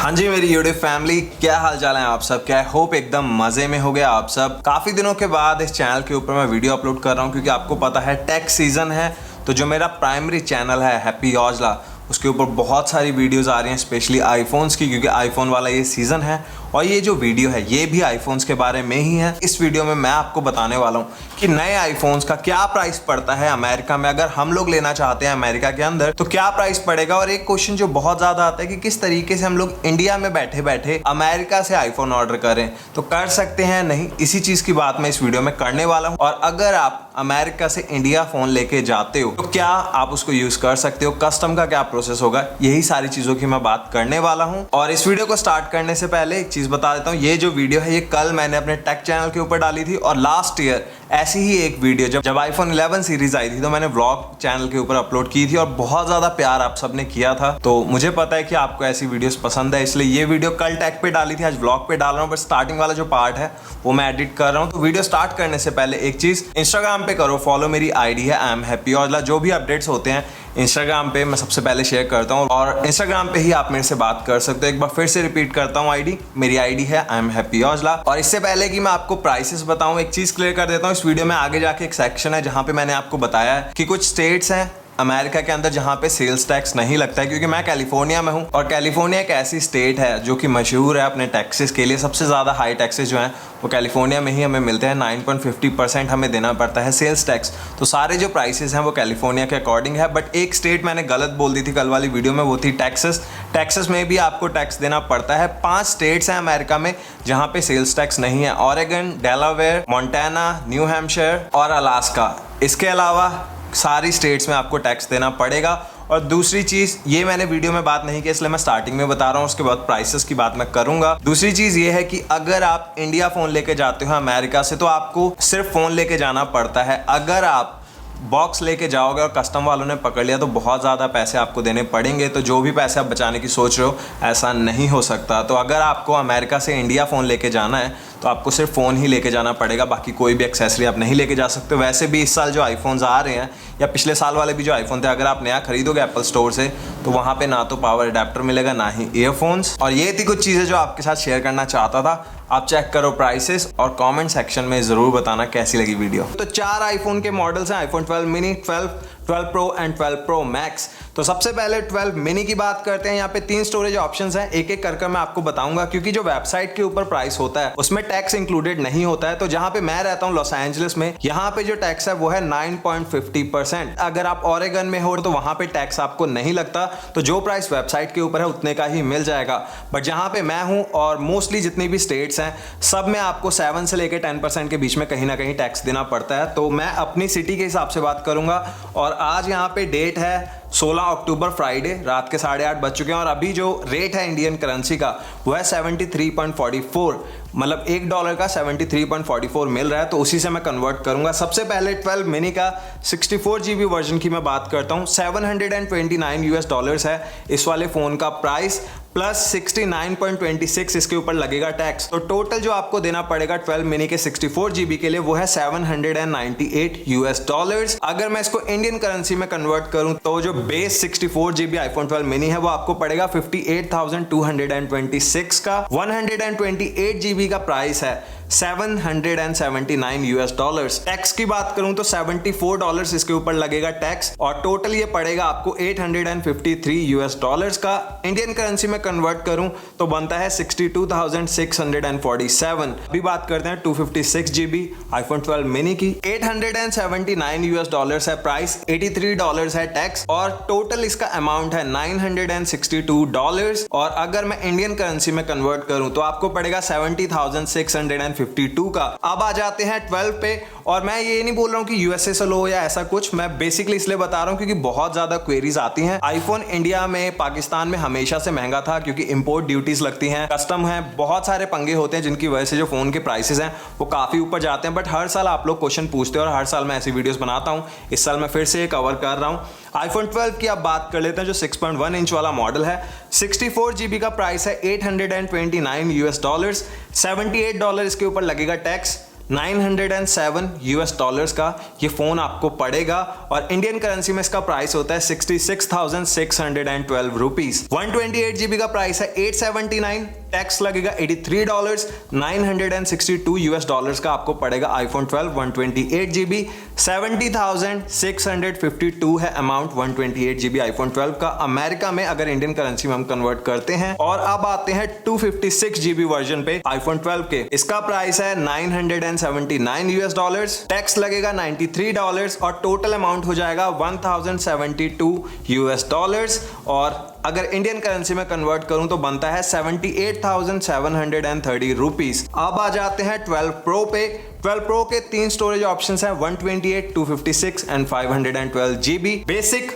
हाँ जी मेरी YouTube family, क्या हाल चाल है आप सब? क्या होप एकदम मजे में हो गया आप सब। काफी दिनों के बाद इस चैनल के ऊपर मैं वीडियो अपलोड कर रहा हूँ क्योंकि आपको पता है टेक सीजन है। तो जो मेरा प्राइमरी चैनल है हैप्पी औजला, उसके ऊपर बहुत सारी वीडियोस आ रही हैं स्पेशली आईफोन्स की, क्योंकि आईफोन वाला ये सीज़न है। और ये जो वीडियो है ये भी आईफोन्स के बारे में ही है। इस वीडियो में मैं आपको बताने वाला हूँ कि नए आईफोन्स का क्या प्राइस पड़ता है अमेरिका में। अगर हम लोग लेना चाहते हैं अमेरिका के अंदर तो क्या प्राइस पड़ेगा। और एक क्वेश्चन जो बहुत ज़्यादा आता है कि किस तरीके से हम लोग इंडिया में बैठे बैठे अमेरिका से आईफोन ऑर्डर करें, तो कर सकते हैं नहीं, इसी चीज़ की बात मैं इस वीडियो में करने वाला हूँ। और अगर आप अमेरिका से इंडिया फ़ोन लेके जाते हो तो क्या आप उसको यूज़ कर सकते हो, कस्टम का क्या प्रोसेस होगा, यही सारी चीज़ों की मैं बात करने वाला हूँ। और इस वीडियो को स्टार्ट करने से पहले एक चीज़ बता देता हूँ, ये जो वीडियो है ये कल मैंने अपने टेक चैनल के ऊपर डाली थी। और लास्ट ईयर ऐसी ही एक वीडियो जब आईफोन 11 सीरीज आई थी तो मैंने व्लॉग चैनल के ऊपर अपलोड की थी और बहुत ज़्यादा प्यार आप सबने किया था। तो मुझे पता है कि आपको ऐसी वीडियोस पसंद है, इसलिए ये वीडियो कल टेक पे डाली थी, आज व्लॉग पे डाल रहा हूँ। बट स्टार्टिंग वाला जो पार्ट है वो मैं एडिट कर रहा हूँ। तो वीडियो स्टार्ट करने से पहले एक चीज़, इंस्टाग्राम पे करो फॉलो, मेरी आईडी है I'm Happy औजला। जो भी अपडेट्स होते हैं इंस्टाग्राम पे मैं सबसे पहले शेयर करता हूँ और इंस्टाग्राम पे ही आप मेरे से बात कर सकते हो। एक बार फिर से रिपीट करता हूँ, मेरी आईडी है I'm Happy औजला। और इससे पहले कि मैं आपको प्राइसेस बताऊँ, एक चीज़ क्लियर कर देता हूँ। इस वीडियो में आगे जाके एक सेक्शन है जहाँ पे मैंने आपको बताया है कि कुछ स्टेट्स हैं अमेरिका के अंदर जहाँ पे सेल्स टैक्स नहीं लगता है, क्योंकि मैं कैलिफोर्निया में हूँ और कैलिफोर्निया एक ऐसी स्टेट है जो कि मशहूर है अपने टैक्सेस के लिए। सबसे ज़्यादा हाई टैक्सेस जो हैं वो कैलिफोर्निया में ही हमें मिलते हैं। 9.50% हमें देना पड़ता है सेल्स टैक्स। तो सारे जो प्राइसेस हैं वो कैलिफोर्निया के अकॉर्डिंग है। बट एक स्टेट मैंने गलत बोल दी थी कल वाली वीडियो में, वो थी टेक्सास। टेक्सास में भी आपको टैक्स देना पड़ता है। 5 स्टेट्स हैं अमेरिका में जहाँ पे सेल्स टैक्स नहीं है, Oregon, Delaware, Montana, new Hampshire और अलास्का। इसके अलावा सारी स्टेट्स में आपको टैक्स देना पड़ेगा। और दूसरी चीज़, ये मैंने वीडियो में बात नहीं की इसलिए मैं स्टार्टिंग में बता रहा हूँ, उसके बाद प्राइसेस की बात मैं करूँगा। दूसरी चीज़ ये है कि अगर आप इंडिया फ़ोन लेके जाते हो अमेरिका से तो आपको सिर्फ फ़ोन लेके जाना पड़ता है। अगर आप बॉक्स लेके जाओगे और कस्टम वालों ने पकड़ लिया तो बहुत ज़्यादा पैसे आपको देने पड़ेंगे। तो जो भी पैसे आप बचाने की सोच रहे हो ऐसा नहीं हो सकता। तो अगर आपको अमेरिका से इंडिया फ़ोन लेके जाना है तो आपको सिर्फ फ़ोन ही लेके जाना पड़ेगा, बाकी कोई भी एक्सेसरी आप नहीं लेके जा सकते। वैसे भी इस साल जो आईफोन्स आ रहे हैं या पिछले साल वाले भी जो आईफोन थे, अगर आप नया खरीदोगे एप्पल स्टोर से तो वहाँ पे ना तो पावर अडेप्टर मिलेगा ना ही ईयरफोन्स। और ये थी कुछ चीज़ें जो आपके साथ शेयर करना चाहता था। आप चेक करो प्राइसेस और कमेंट सेक्शन में ज़रूर बताना कैसी लगी वीडियो। तो 4 आईफोन के मॉडल्स हैं, iPhone 12 mini, 12 pro and 12 pro max. तो सबसे पहले 12 मिनी की बात करते हैं। यहाँ पे 3 स्टोरेज ऑप्शंस हैं, एक एक करके मैं आपको बताऊंगा क्योंकि जो वेबसाइट के ऊपर प्राइस होता है उसमें टैक्स इंक्लूडेड नहीं होता है। तो जहाँ पे मैं रहता हूँ लॉस एंजलिस में, यहाँ पे जो टैक्स है वो है 9.50%। अगर आप ऑरेगन में हो तो वहाँ पे टैक्स आपको नहीं लगता, तो जो प्राइस वेबसाइट के ऊपर है उतने का ही मिल जाएगा। बट जहाँ पे मैं हूँ और मोस्टली जितनी भी स्टेट्स हैं सब में आपको 7 से लेकर 10% के बीच में कहीं ना कहीं टैक्स देना पड़ता है। तो मैं अपनी सिटी के हिसाब से बात करूंगा। और आज यहाँ पे डेट है 16 अक्टूबर, फ्राइडे, रात के 8:30 बज चुके हैं और अभी जो रेट है इंडियन करेंसी का वो है 73.44, मतलब $1 का 73.44 मिल रहा है। तो उसी से मैं कन्वर्ट करूंगा। सबसे पहले 12 मिनी का 64 GB वर्जन की मैं बात करता हूँ, $729 है इस वाले फ़ोन का प्राइस, प्लस 69.26 इसके ऊपर लगेगा टैक्स। तो टोटल जो आपको देना पड़ेगा 12 मिनी के 64 GB के लिए वो है $798। अगर मैं इसको इंडियन करेंसी में कन्वर्ट करूं तो जो बेस 64 GB आईफोन 12 मिनी है वो आपको पड़ेगा 58,226 का। 128 GB का प्राइस है $779। टैक्स की बात करूं तो $74 इसके ऊपर लगेगा टैक्स और टोटल ये पड़ेगा आपको $853 का। इंडियन करेंसी में कन्वर्ट करूं तो बनता है 62,647। अभी बात करते हैं 256 GB आईफोन 12 मिनी की। $879 है प्राइस, $83 है टैक्स और टोटल इसका अमाउंट है $962। और अगर मैं इंडियन करेंसी में कन्वर्ट करूं तो आपको पड़ेगा 70,652 का। अब आ जाते हैं 12 पे। और मैं ये नहीं बोल रहा हूँ कि यूएसए से लो या ऐसा कुछ, मैं बेसिकली इसलिए बता रहा हूँ क्योंकि बहुत ज्यादा क्वेरीज आती हैं। आईफोन इंडिया में, पाकिस्तान में हमेशा से महंगा था क्योंकि इंपोर्ट ड्यूटीज लगती हैं, कस्टम है, बहुत सारे पंगे होते हैं जिनकी वजह से जो फोन के प्राइसेस हैं वो काफी ऊपर जाते हैं। बट हर साल आप लोग क्वेश्चन पूछते हो और हर साल मैं ऐसी वीडियोस बनाता हूँ। इस साल मैं फिर से ये कवर कर रहा हूँ। आईफोन 12 की आप बात कर लेते हैं जो 6.1 इंच वाला मॉडल है। 64 GB का प्राइस है $829, $78 इसके ऊपर लगेगा टैक्स। 907 यूएस डॉलर्स का ये फोन आपको पड़ेगा और इंडियन करेंसी में इसका प्राइस होता है 66,612 रुपीज। 128 जीबी का प्राइस है 879, टैक्स लगेगा $83, 962 यूएस डॉलर्स का आपको पड़ेगा आईफोन 12 128 जीबी। 70,652 है अमाउंट 128 जीबी आईफोन 12 का अमेरिका में, अगर इंडियन करेंसी में हम कन्वर्ट करते हैं। और अब आते हैं 256 जीबी वर्जन पे आईफोन 12 के। इसका प्राइस है 979 यूएस डॉलर्स, टैक्स लगेगा $93 और टोटल अमाउंट हो जाएगा 1072 यूएस डॉलर्स। और अगर इंडियन करेंसी में कन्वर्ट करूं तो बनता है 78,730 रुपीज। अब आ जाते हैं 12 प्रो पे। 12 प्रो के 3 स्टोरेज ऑप्शंस हैं, 128, 256 एंड 512 जीबी। बेसिक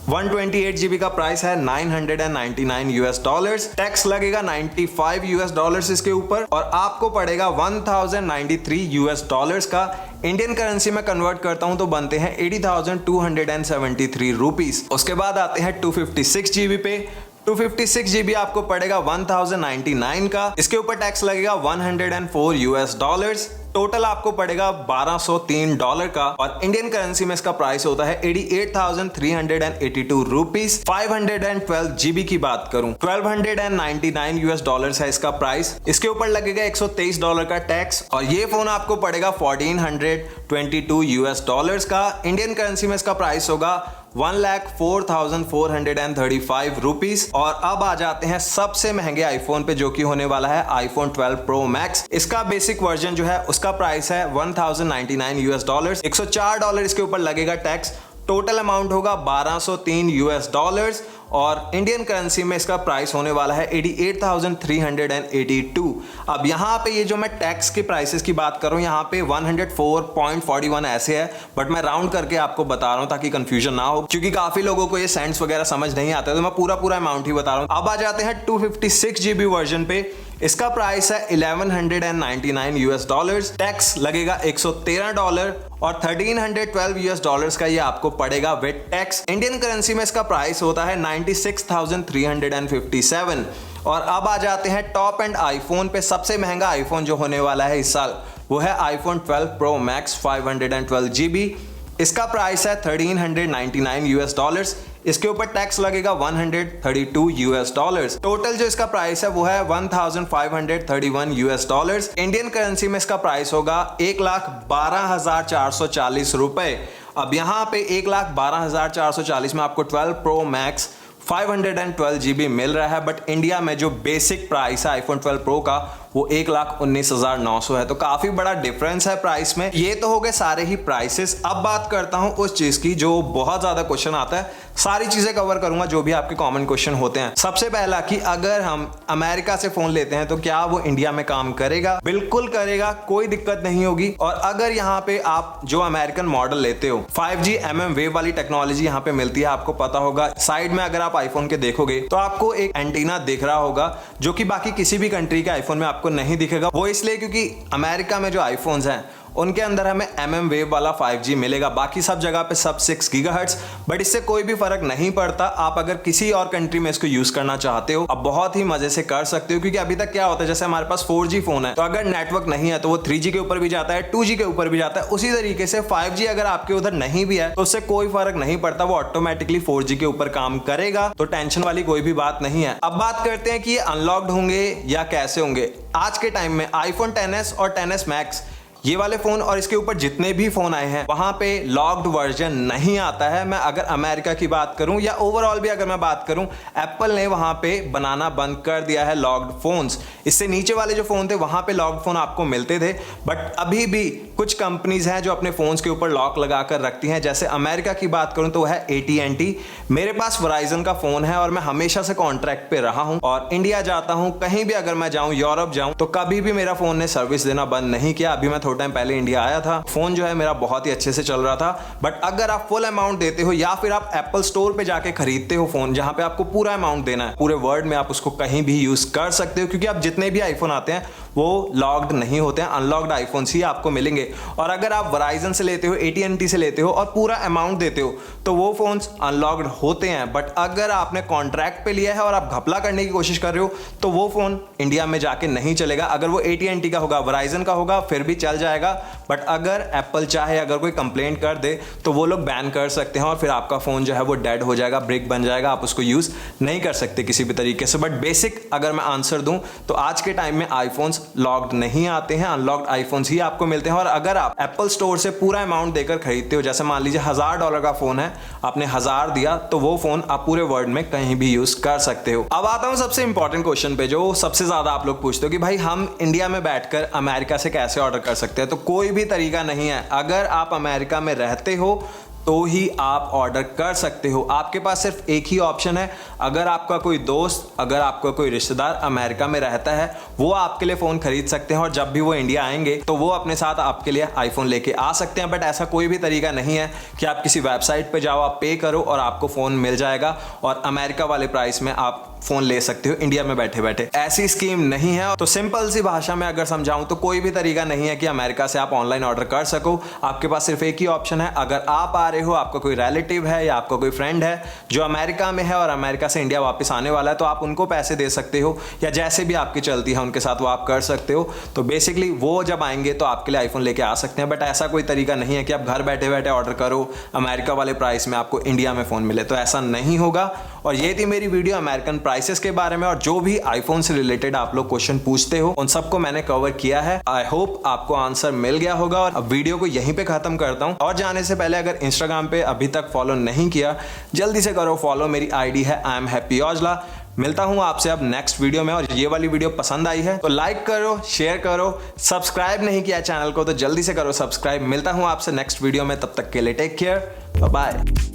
128 जीबी का प्राइस है 999 यूएस डॉलर्स, टैक्स लगेगा 95 यूएस डॉलर्स इसके ऊपर और आपको पड़ेगा 1093 यूएस डॉलर्स का। इंडियन करेंसी में कन्वर्ट करता हूं तो बनते हैं 80,273 रुपीज। उसके बाद आते हैं 256 जीबी पे। 256 जीबी आपको पड़ेगा 1099 का, इसके ऊपर टैक्स लगेगा 104 यूएस डॉलर्स, टोटल आपको पड़ेगा $1203 का और इंडियन करेंसी में इसका प्राइस होता है 88,382 रुपीज। 512 जीबी की बात करूं 1299 यूएस डॉलर्स है इसका प्राइस, इसके ऊपर लगेगा $123 का टैक्स और ये फोन आपको पड़ेगा 1422 यूएस डॉलर्स का। इंडियन करेंसी में इसका प्राइस होगा 1,04,435 रुपीज। और अब आ जाते हैं सबसे महंगे आईफोन पे, जो कि होने वाला है आईफोन 12 प्रो मैक्स। इसका बेसिक वर्जन जो है उसका प्राइस है 1099 यूएस डॉलर्स, $104 इसके ऊपर लगेगा टैक्स, टोटल अमाउंट होगा 1203 यूएस डॉलर्स और इंडियन करेंसी में इसका प्राइस होने वाला है 88,382। अब यहाँ पे ये जो मैं टैक्स के प्राइसेस की बात कर रहा हूँ, यहाँ पे 104.41 ऐसे है, बट मैं राउंड करके आपको बता रहा हूँ ताकि कंफ्यूजन ना हो, क्योंकि काफी लोगों को ये सेंट्स वगैरह समझ नहीं आता, तो मैं पूरा अमाउंट ही बता रहा हूँ। अब आ जाते हैं 256 जीबी वर्जन पे। इसका प्राइस है 1199 यूएस डॉलर्स, टैक्स लगेगा $113 और 1312 यूएस डॉलर्स का ये आपको पड़ेगा विद टैक्स। इंडियन करेंसी में इसका प्राइस होता है 96,357। और अब आ जाते हैं टॉप एंड आईफोन पे। सबसे महंगा आईफोन जो होने वाला है इस साल वो है आईफोन 12 प्रो मैक्स 512 जीबी। इसका प्राइस है 1399 यूएस डॉलर्स, इसके ऊपर टैक्स लगेगा 132 यूएस डॉलर्स। टोटल जो इसका प्राइस है वो है 1531 यूएस डॉलर्स। इंडियन करेंसी में इसका प्राइस होगा 1,12,440 रुपए। अब यहाँ पे 1,12,440 में आपको 12 प्रो मैक्स 512 जीबी मिल रहा है, बट इंडिया में जो बेसिक प्राइस है आईफोन 12 प्रो का वो 1,19,900 है, तो काफी बड़ा डिफरेंस है प्राइस में। ये तो हो गए सारे ही प्राइसेस। अब बात करता हूं उस चीज की जो बहुत ज्यादा क्वेश्चन आता है, सारी चीजें कवर करूंगा जो भी आपके कॉमन क्वेश्चन होते हैं। सबसे पहला कि अगर हम अमेरिका से फोन लेते हैं तो क्या वो इंडिया में काम करेगा? बिल्कुल करेगा, कोई दिक्कत नहीं होगी। और अगर यहाँ पे आप जो अमेरिकन मॉडल लेते हो 5G mm वेव वाली टेक्नोलॉजी यहाँ पे मिलती है, आपको पता होगा। साइड में अगर आप आईफोन के देखोगे तो आपको एक एंटीना दिख रहा होगा जो कि बाकी किसी भी कंट्री के आईफोन में आपको नहीं दिखेगा। वो इसलिए क्योंकि अमेरिका में जो आईफोन्स हैं उनके अंदर हमें mm वेव वाला 5G मिलेगा, बाकी सब जगह पे सब 6 गीगाहर्ट्ज, बट इससे कोई भी फर्क नहीं पड़ता। आप अगर किसी और कंट्री में इसको यूज करना चाहते हो अब बहुत ही मजे से कर सकते हो, क्योंकि अभी तक क्या होता है, जैसे हमारे पास 4G फोन है तो अगर नेटवर्क नहीं है तो वो 3G के ऊपर भी जाता है, 2G के ऊपर भी जाता है। उसी तरीके से 5G अगर आपके उधर नहीं भी है तो उससे कोई फर्क नहीं पड़ता, वो ऑटोमेटिकली 4G के ऊपर काम करेगा, तो टेंशन वाली कोई भी बात नहीं है। अब बात करते हैं कि ये अनलॉक्ड होंगे या कैसे होंगे। आज के टाइम में आईफोन XS और XS मैक्स ये वाले फोन और इसके ऊपर जितने भी फोन आए हैं वहां पे लॉक्ड वर्जन नहीं आता है। मैं अगर अमेरिका की बात करूं या ओवरऑल भी अगर मैं बात करूं, एप्पल ने वहां पे बनाना बंद कर दिया है लॉक्ड फोन्स। इससे नीचे वाले जो फोन थे वहां पे लॉक्ड फोन आपको मिलते थे, बट अभी भी कुछ कंपनीज हैं जो अपने फोन्स के ऊपर लॉक लगाकर रखती हैं। जैसे अमेरिका की बात करूं तो वह है AT&T। मेरे पास वराइजन का फोन है और मैं हमेशा से कॉन्ट्रैक्ट पे रहा हूं और इंडिया जाता हूं, कहीं भी अगर मैं जाऊं, यूरोप जाऊं, तो कभी भी मेरा फोन ने सर्विस देना बंद नहीं किया। अभी मैं थोड़ा टाइम पहले इंडिया आया था, फोन जो है मेरा बहुत ही अच्छे से चल रहा था। बट अगर आप फुल अमाउंट देते हो या फिर आप एप्पल स्टोर पे जाके खरीदते हो फोन, जहां पे आपको पूरा अमाउंट देना है, पूरे वर्ल्ड में आप उसको कहीं भी यूज कर सकते हो, क्योंकि आप जितने भी आईफोन आते हैं वो लॉक्ड नहीं होते हैं, अनलॉक्ड आईफोन्स ही आपको मिलेंगे। और अगर आप वराइजन से लेते हो, AT&T से लेते हो और पूरा अमाउंट देते हो तो वो फोन्स अनलॉक्ड होते हैं। बट अगर आपने कॉन्ट्रैक्ट पे लिया है और आप घपला करने की कोशिश कर रहे हो तो वो फोन इंडिया में जाके नहीं चलेगा। अगर वो AT&T का होगा, वराइजन का होगा, फिर भी चल जाएगा, बट अगर एप्पल चाहे अगर कोई कंप्लेंट कर दे तो वो लोग बैन कर सकते हैं और फिर आपका फ़ोन जो है वो डेड हो जाएगा, ब्रिक बन जाएगा, आप उसको यूज़ नहीं कर सकते किसी भी तरीके से। बट बेसिक अगर मैं आंसर दूं तो आज के टाइम में आईफोन्स लॉक्ड नहीं आते हैं, अनलॉक्ड आईफोन्स ही आपको मिलते हैं। और अगर आप एप्पल स्टोर से पूरा अमाउंट देकर खरीदते हो, जैसे मान लीजिए $1000 का फ़ोन है, आपने 1000 दिया, तो वो फ़ोन आप पूरे वर्ल्ड में कहीं भी यूज़ कर सकते हो। अब आता हूं सबसे इंपॉर्टेंट क्वेश्चन पे, जो सबसे ज़्यादा आप लोग पूछते हो कि भाई हम इंडिया में बैठकर अमेरिका से कैसे ऑर्डर कर सकते हैं। तो कोई भी तरीका नहीं है। अगर आप अमेरिका में रहते हो तो ही आप ऑर्डर कर सकते हो। आपके पास सिर्फ एक ही ऑप्शन है, अगर आपका कोई दोस्त, अगर आपका कोई रिश्तेदार अमेरिका में रहता है, वो आपके लिए फ़ोन खरीद सकते हैं और जब भी वो इंडिया आएंगे तो वो अपने साथ आपके लिए आईफोन लेके आ सकते हैं। बट ऐसा कोई भी तरीका नहीं है कि आप किसी वेबसाइट पे जाओ, आप पे करो और आपको फ़ोन मिल जाएगा और अमेरिका वाले प्राइस में आप फ़ोन ले सकते हो इंडिया में बैठे बैठे। ऐसी स्कीम नहीं है। तो सिंपल सी भाषा में अगर समझाऊं तो कोई भी तरीका नहीं है कि अमेरिका से आप ऑनलाइन ऑर्डर कर सको। आपके पास सिर्फ एक ही ऑप्शन है, अगर आप आ रहे हो, आपका कोई रिलेटिव है या आपका कोई फ्रेंड है जो अमेरिका में है और अमेरिका से इंडिया वापस आने वाला है, तो आप उनको पैसे दे सकते हो या जैसे भी आपकी चलती है उनके साथ वो आप कर सकते हो। तो बेसिकली वो जब आएंगे तो आपके लिए आईफोन लेके आ सकते हैं। बट ऐसा कोई तरीका नहीं है कि आप घर बैठे बैठे ऑर्डर करो, अमेरिका वाले प्राइस में आपको इंडिया में फ़ोन मिले, तो ऐसा नहीं होगा। और ये थी मेरी वीडियो अमेरिकन प्राइसेस के बारे में। और जो भी आईफोन से रिलेटेड आप लोग क्वेश्चन पूछते हो उन सबको मैंने कवर किया है। आई होप आपको आंसर मिल गया होगा। और अब वीडियो को यहीं पे खत्म करता हूं। और जाने से पहले अगर इंस्टाग्राम पे अभी तक फॉलो नहीं किया, जल्दी से करो फॉलो। मेरी आईडी है I am Happy Ojla। मिलता हूं आपसे अब नेक्स्ट वीडियो में। और ये वाली वीडियो पसंद आई है तो लाइक करो, शेयर करो, सब्सक्राइब नहीं किया चैनल को तो जल्दी से करो सब्सक्राइब। मिलता हूं आपसे नेक्स्ट वीडियो में, तब तक के लिए टेक केयर, बाय बाय।